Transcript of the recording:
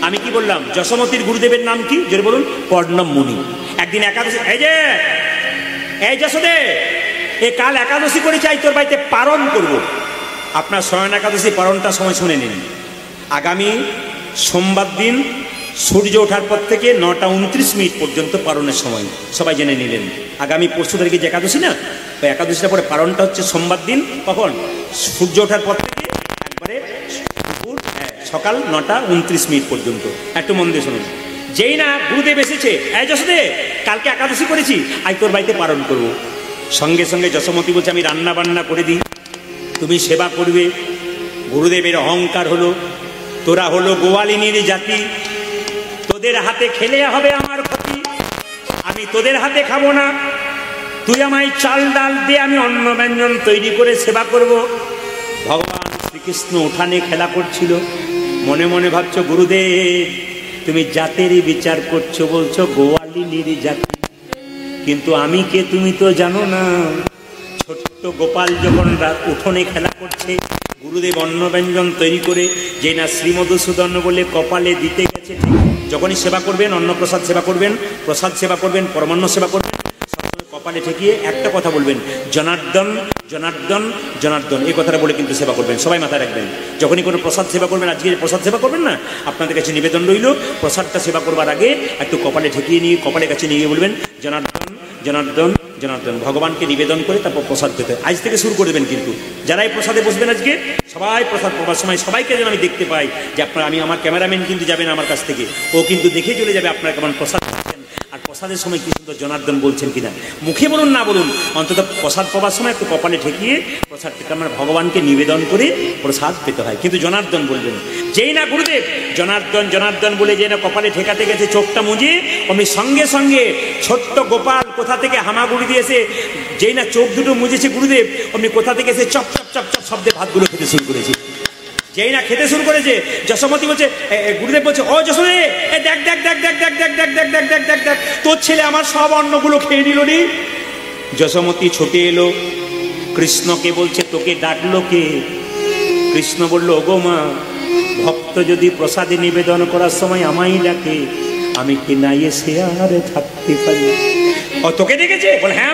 আমি কি বললাম? যশোমতীর গুরুদেবের নাম কি? জোরে বলুন। কর্ণম মুনি। একদিন একাদশী, এই যশোদে, কাল একাদশী করে চাই তোর বাড়িতে পারণ করব। আপনার শয়ন একাদশী পারণটা সময় শুনে নিন। আগামী সোমবার দিন সূর্য ওঠার পর থেকে 9:29 পর্যন্ত পারণের সময় সবাই জেনে নিলেন। আগামী পরশু তারিখে যে একাদশী না, ওই একাদশীটা পরে পারণটা হচ্ছে সোমবার দিন। কখন? সূর্য ওঠার পর থেকে একবারে সকাল 9:29 পর্যন্ত। একটু মন দিয়ে শুনুন। যেই না গুরুদেব এসেছে, এই যশোদে কালকে একাদশী করেছি, আজ তোর বাড়িতে পালন করব। সঙ্গে সঙ্গে যশোমতী বলছে, আমি রান্না বান্না করে দিই, তুমি সেবা করবে। গুরুদেবের অহংকার হলো, তোরা হলো গোয়ালিনীর জাতি, তোদের হাতে খেলে হবে আমার ক্ষতি, আমি তোদের হাতে খাবো না, তুই আমায় চাল ডাল দিয়ে আমি অন্ন ব্যঞ্জন তৈরি করে সেবা করব। ভগবান শ্রীকৃষ্ণ উঠানে খেলা করছিল, মনে মনে ভাবছো গুরুদেব তুমি জাতেরই বিচার করছো, বলছো গোয়ালিনীর জাতি, কিন্তু আমি কে তুমি তো জানো না। ছোট্ট গোপাল যখন উঠোনে খেলা করছে, গুরুদেব অন্ন ব্যঞ্জন তৈরি করে যে না শ্রীমধুসূদন বলে কপালে দিতে গেছে, যখনই সেবা করবেন, অন্নপ্রসাদ সেবা করবেন, প্রসাদ সেবা করবেন, পরমান্ন সেবা করবেন, সবসময় কপালে ঠেকিয়ে একটা কথা বলবেন, জনার্দন জনার্দন জনার্দন, এই কথাটা বলে কিন্তু সেবা করবেন। সবাই মাথায় রাখবেন, যখনই কোনো প্রসাদ সেবা করবেন, আজকে প্রসাদ সেবা করবেন না, আপনাদের কাছে নিবেদন রইল, প্রসাদটা সেবা করবার আগে একটু কপালে ঠেকিয়ে নিয়ে কপালের কাছে নিয়ে বলবেন জনার্দন জনার্দন জনার্দন, ভগবানকে নিবেদন করে তারপর প্রসাদ পেতে আজ থেকে শুরু করে দেবেন। কিন্তু যারাই প্রসাদে বসবেন আজকে, সবাই প্রসাদ পাওয়ার সময় সবাইকে যেন আমি দেখতে পাই যে আপনার, আমি আমার ক্যামেরাম্যান কিন্তু যাবেন আমার কাছ থেকে, ও কিন্তু দেখে চলে যাবে আপনার কেমন প্রসাদ পাচ্ছেন, আর প্রসাদের সময় কি সুন্দর জনার্দন বলছেন কিনা। মুখে বলুন না বলুন, অন্তত প্রসাদ পাওয়ার সময় একটু কপালে ঠেকিয়ে প্রসাদ পেতে আমরা ভগবানকে নিবেদন করে প্রসাদ পেতে হয়, কিন্তু জনার্দন বলবেন। যেই না গুরুদেব জনার্দন জনার্দন বলে যে না কপালে ঠেকাতে গেছে, চোখটা মুজে অমনি সঙ্গে সঙ্গে ছোট্ট গোপাল কোথা থেকে হামাগুড়ি দিয়েছে, যেই না চোখ দুটো মুজেছে গুরুদেব, অমনি কোথা থেকে এসে চপ চপ চপ চপ শব্দে ভাতগুলো খেতে শুরু করেছে। যেই না খেতে শুরু করেছে, যশোমতী বলছে, গুরুদেব বলছে, ও যশোদে দেখ দেখ দেখ দেখ দেখ দেখ দেখ দেখ দেখ দেখ দেখ দেখ, তোর ছেলে আমার সব অন্নগুলো খেয়ে নিল রে। যশোমতী ছুটে এলো, কৃষ্ণকে বলছে, তোকে ডাকলো কে? কৃষ্ণ বলল, ওগো মা, ভক্ত যদি প্রসাদে নিবেদন করার সময় আমায় ডাকে, আমি কি না এসে আর থাকতে পারি? ও তোকে ডেকেছে? বল হ্যাঁ।